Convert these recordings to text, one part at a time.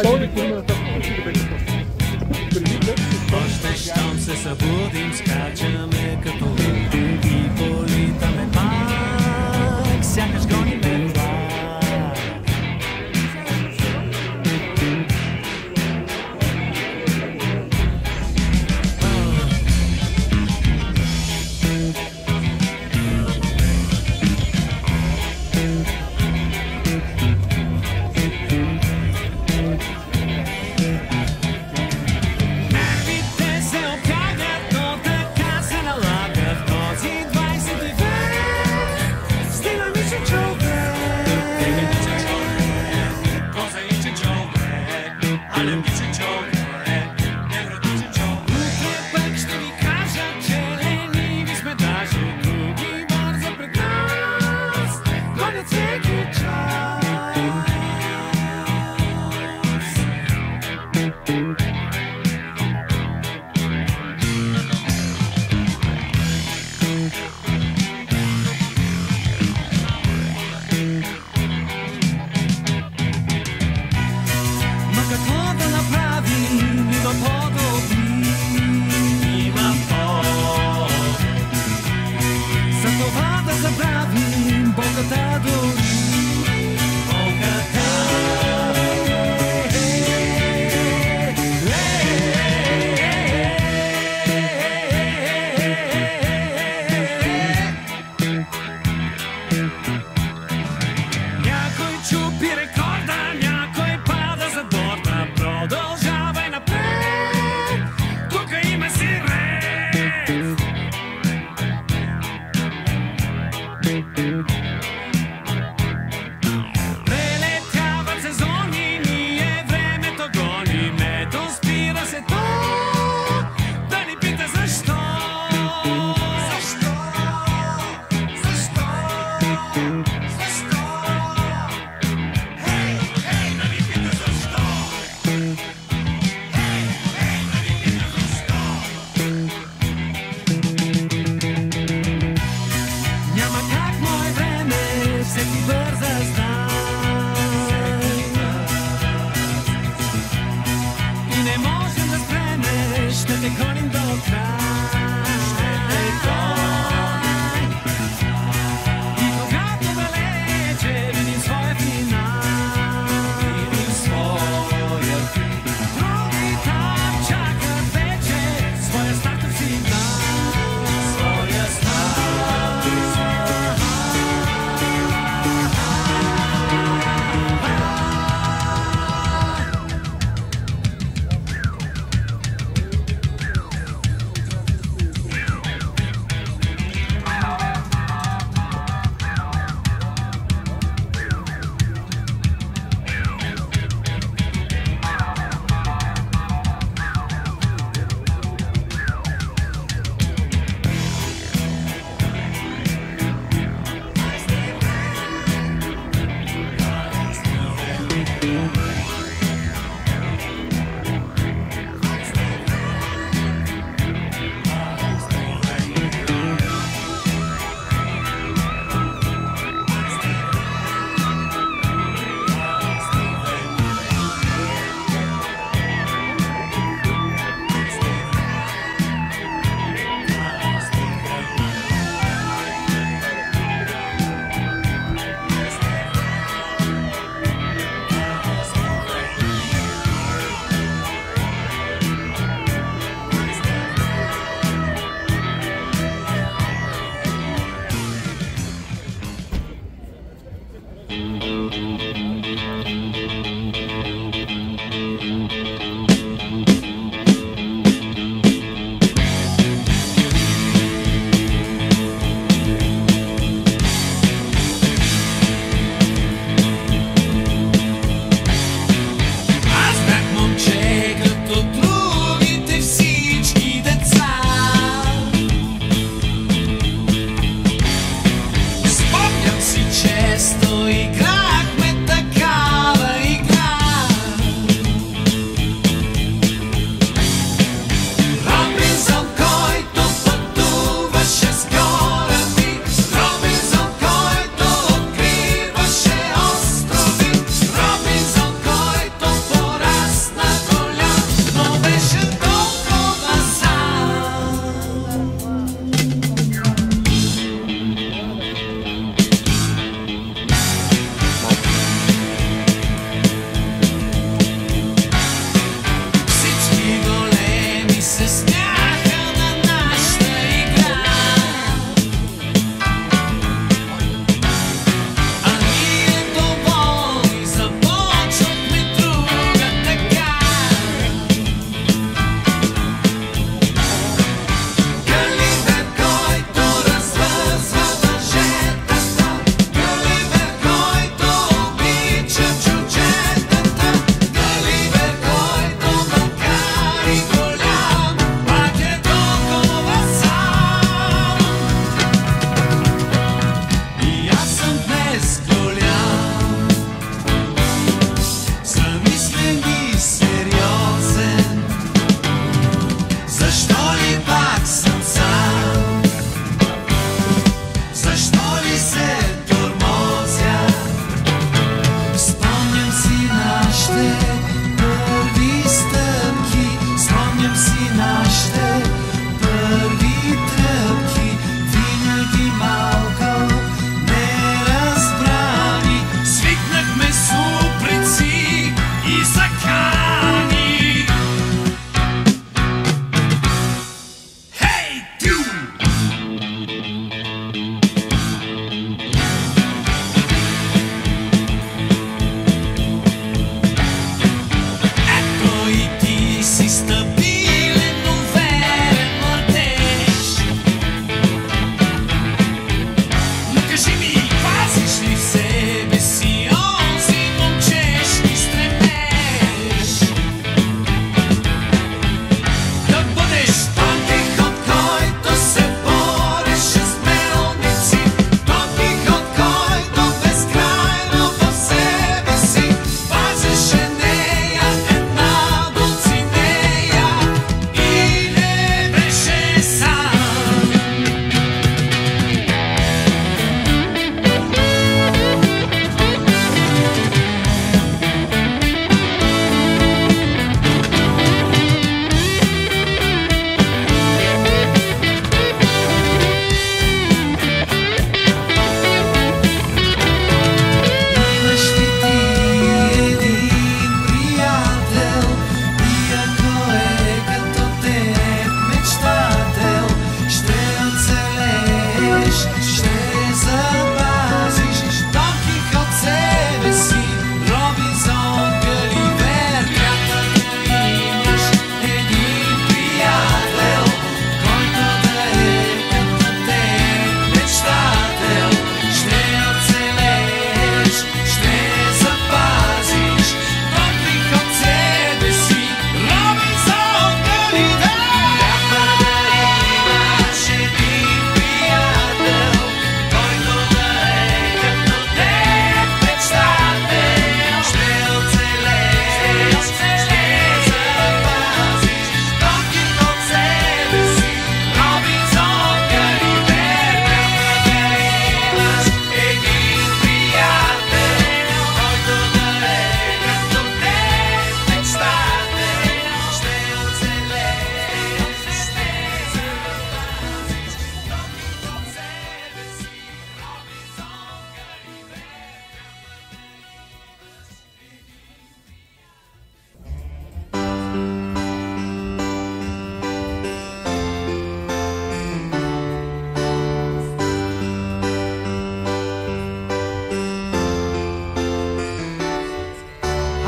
solito има на тази да беше просто. Още щом се събудим, скачаме като луди и политаме пак, сякаш гониме влак.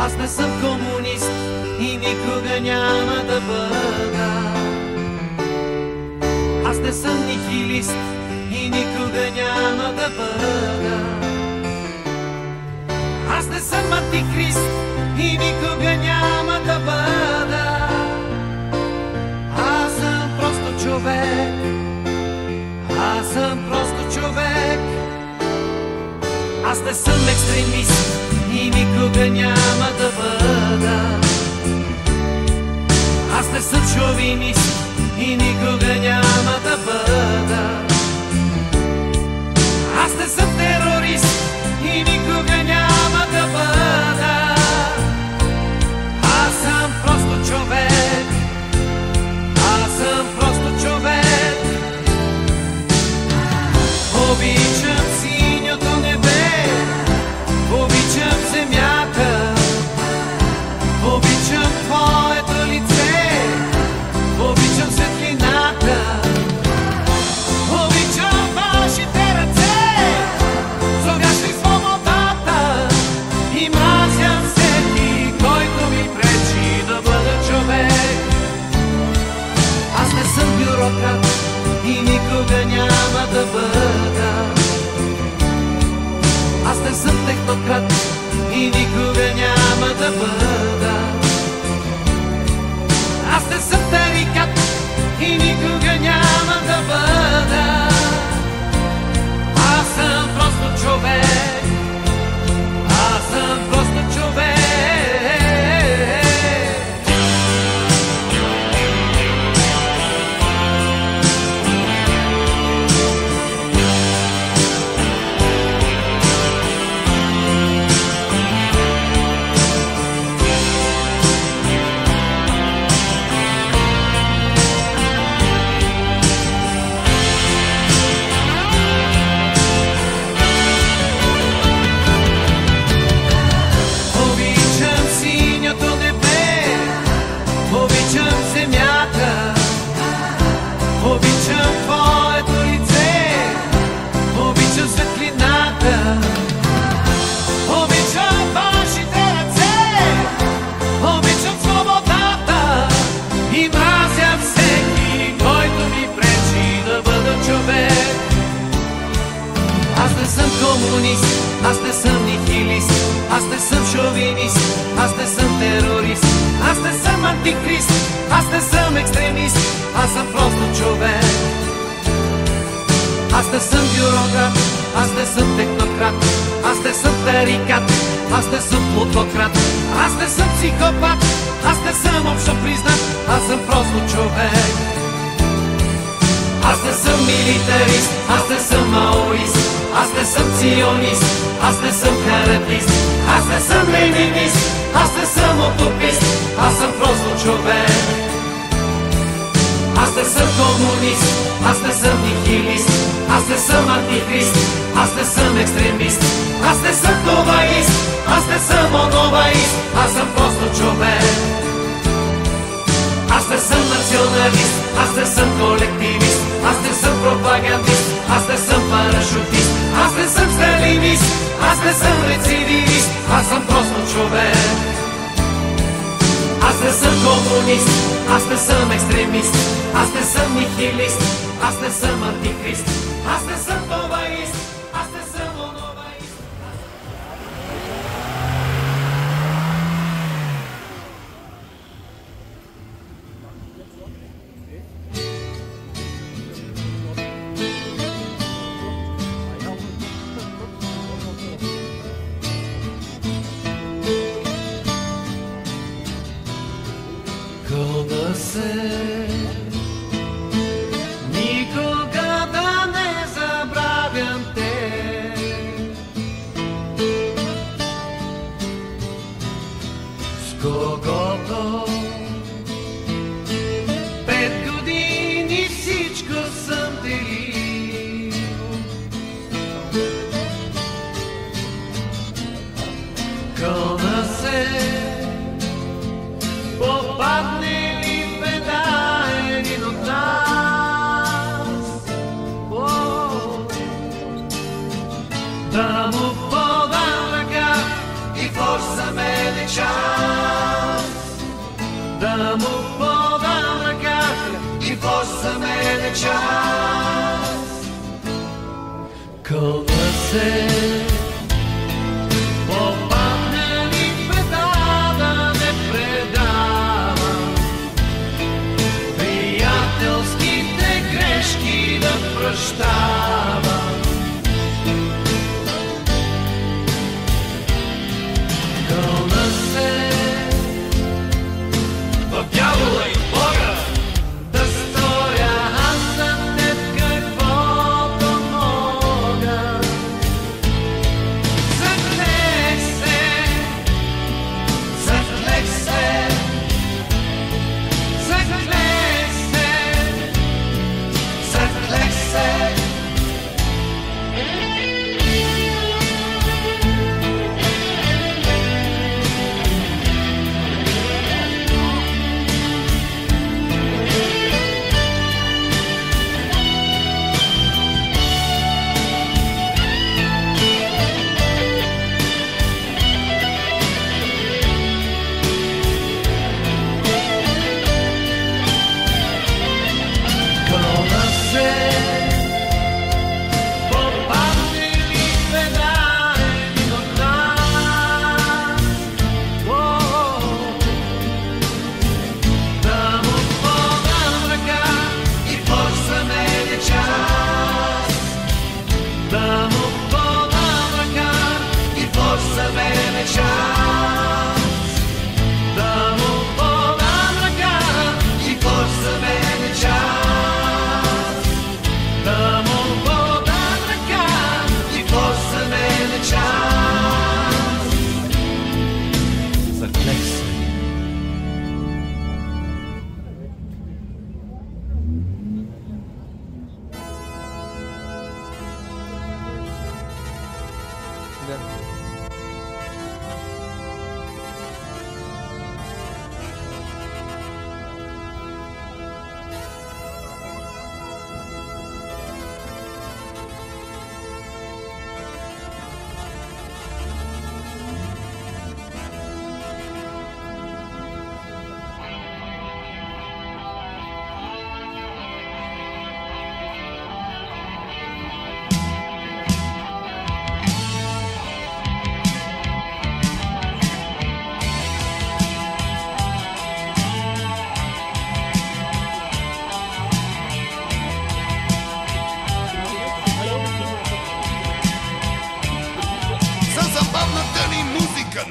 Аз не съм комунист и никога няма да бъда. Аз не съм нихилист и никога няма да бъда. Аз не съм антикрист и никога няма да бъда. Аз съм просто човек. Аз съм просто човек. Аз не съм екстремист и никога няма да бъда. Аз не съм шовинист и никога няма да бъда. Аз не съм терорист и никога няма да бъда. Аз съм просто човек. Аз съм просто човек. Обичам синьото небе, обичам земята, обичам твоето лице, обичам светлината, обичам вашите ръце, зогашли свободата и мразя всеки, който ми пречи да бъда човек. Аз не съм бюрократ и никога няма да бъда. Аз не съм технократ и никога няма да бъда. Аз не съм тарикат и никога няма да бъда. Аз съм просто човек. Аз съм просто човек. Обичам твоето лице, обичам светлината, обичам вашите ръце, обичам свободата и мразя всеки, който ми пречи да бъда човек. Аз не съм комунист, аз не съм нихилист, аз не съм шовинист, аз не съм терорист, аз не съм антикрист, аз не съм екстремист, аз съм просто човек. Аз не съм бюрократ, аз не съм технократ, аз не съм тарикат, аз не съм плутократ, аз не съм психопат, аз не съм общо признат, аз съм просто човек. Аз не съм милитарист, аз не съм маоист, аз не съм ционист, аз не съм каратист, аз не съм ленинист, аз не съм утопист, аз съм просто човек. Аз не съм комунист, аз не съм нихилист, аз не съм антихрист, аз не съм екстремист, аз не съм новаист, аз не съм моноваист, аз съм просто човек. Аз не съм националист, аз не съм колективист, аз не съм пропагандист, аз не съм парашутист, аз не съм сталинист, аз не съм рецидивист, аз съм просто човек. Аз не съм комунист, аз не съм екстремист, аз не съм нихилист, аз не съм антихрист, аз не съм новаист, аз не съм моноваист. Кълна се никога да не забравям те. С когото 5 години всичко съм делил. Кълна се попадне ли в беда, подам ръка и forza mene čas. Кълна се, попадне ли беда да не предавам, приятелските грешки да прощавам. Кълна се, в дявола и Бога да сторя аз за теб каквото мога. Заклех се, заклех се, заклех се, заклех се.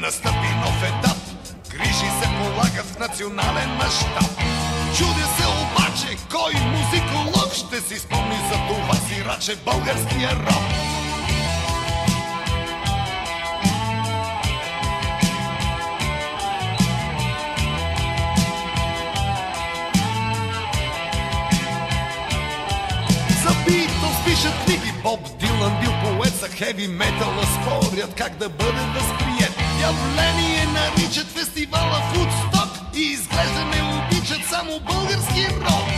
Настъпи нов етап, грижи се полагат в национален мащаб. Чудя се обаче, кой музиколог ще си спомни за това сираче българския рок. За Битлз пишат книги, Боб Дилан бил поет, за хеви метала спорят как да бъде възприет. Явление наричат фестивала Вудсток и изглежда не обичат само български рок.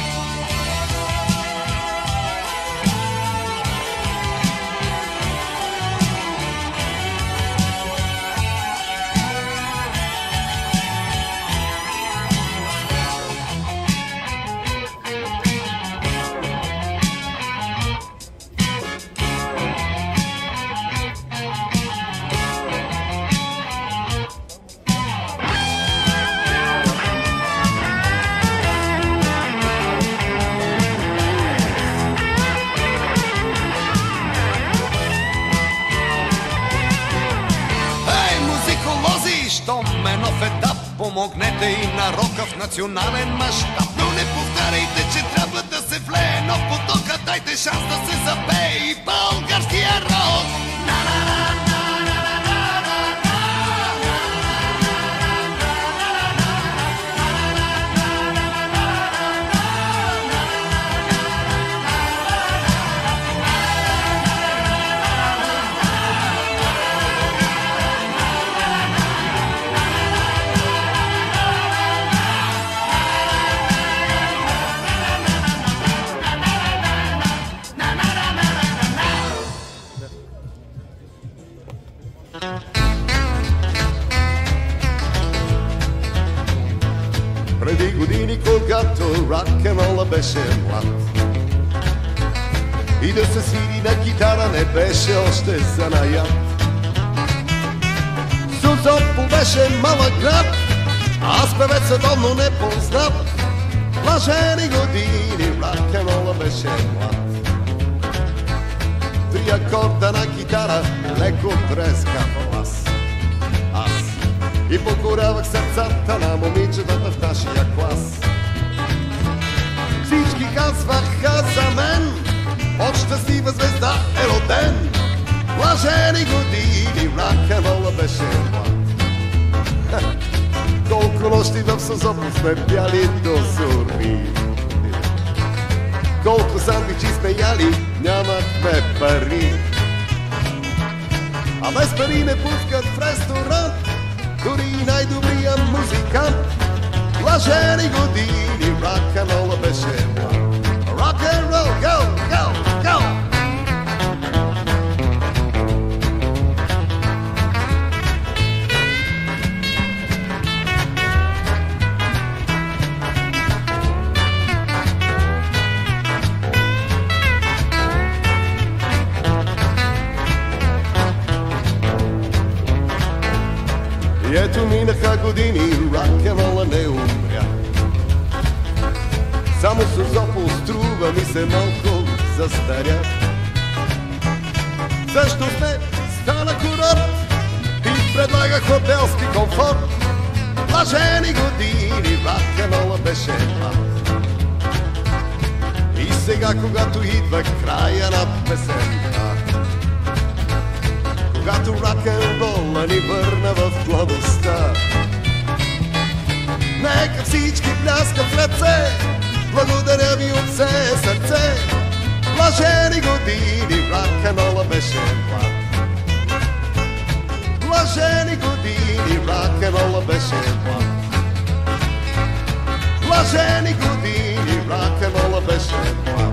Щом е нов етап, помогнете и на рока в национален мащаб. Но не повтаряйте, че трябва да се влее нов поток, а дайте шанс да се запее и българския рок. времени, когато рок-н-рола беше млад. И да се свири на китара не беше още занаят. Созопол беше малък град, аз певец световно непознат. Блажени години, рок-н-рола беше млад. 3 акорда на китара, леко трескав аз. И покорявах сърцата на момичетата в нашия клас. Всички казваха за мен, от щастлива звезда е роден. Блажени години, рок-н-рола беше млад. Колко нощи в Созопол сме пяли до сурми, колко сандвичи сме яли, нямахме пари. А без пари не пускат в ресторант дори и най-добрия музикант. Блажени години, рок-н-рола беше млад. Рок-н-рол, go, go, go! И ето минаха години, рок-н-рола не умря. Само Созопол струва ми се малко застаря. Защо сме стана курорт и предлага хотелски комфорт? Блажени години, рок-н-рола беше млад. И сега, когато идва края на песента, когато рок-н-рола ни върна в младостта, нека всички пляскат в ръце, благодаря ви от все сърце. Блажени години, рок-н-рола беше млад. Блажени години, рок-н-рола беше млад. Блажени години, рок-н-рола беше млад.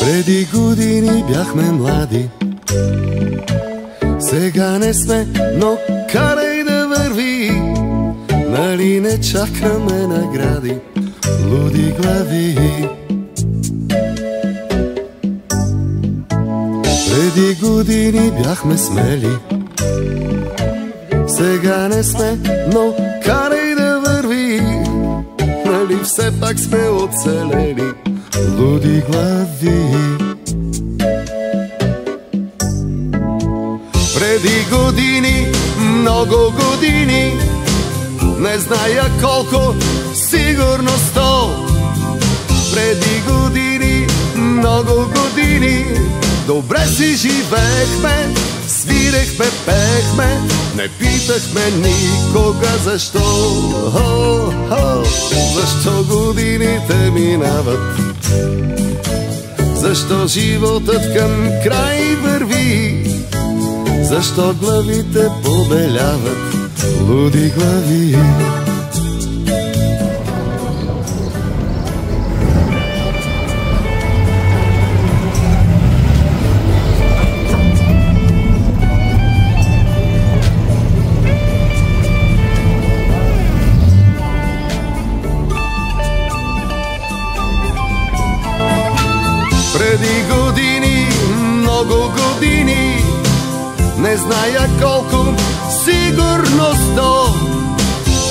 Преди години бяхме млади, сега не сме, но карай да върви. Нали не чакаме награди, луди глави. Преди години бяхме смели, сега не сме, но карай да върви. Нали все пак сме оцелели, луди глави. Преди години, много години, не зная колко, сигурно 100. Преди години, много години, добре си живеехме, свирехме, пеехме, не питахме никога защо. Защо годините минават? Защо животът към край върви? Защо главите побеляват, луди глави? Преди години, много години, не зная колко, сигурно 100.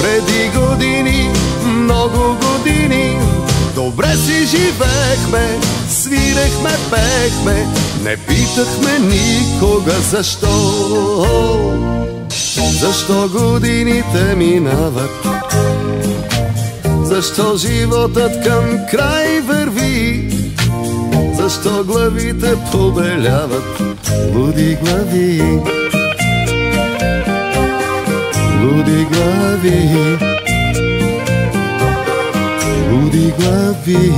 Преди години, много години, добре си живеехме, свирехме, пеехме, не питахме никога защо. Защо годините минават? Защо животът към край върви? Защо главите побеляват, луди глави? луди глави, луди глави.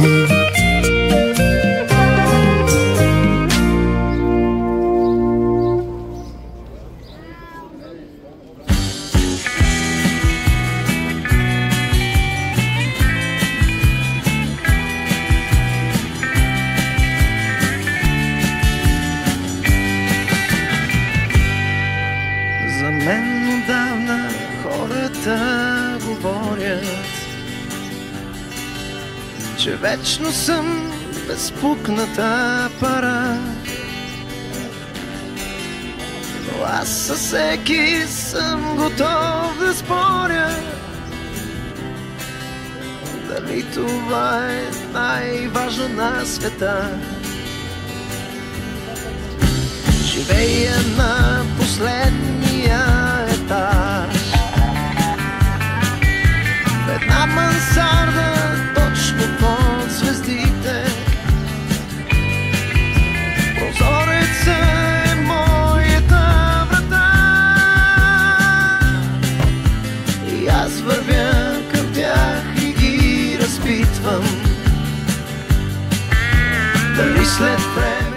За мен отдавна хората говорят, че вечно съм безпукната пара. Но аз със всеки съм готов да споря, дали това е най-важно на света. Живея на последния етаж, в една мансарда точно под звездите. Прозореца е моята врата и аз вървя към тях и ги разпитвам, дали след време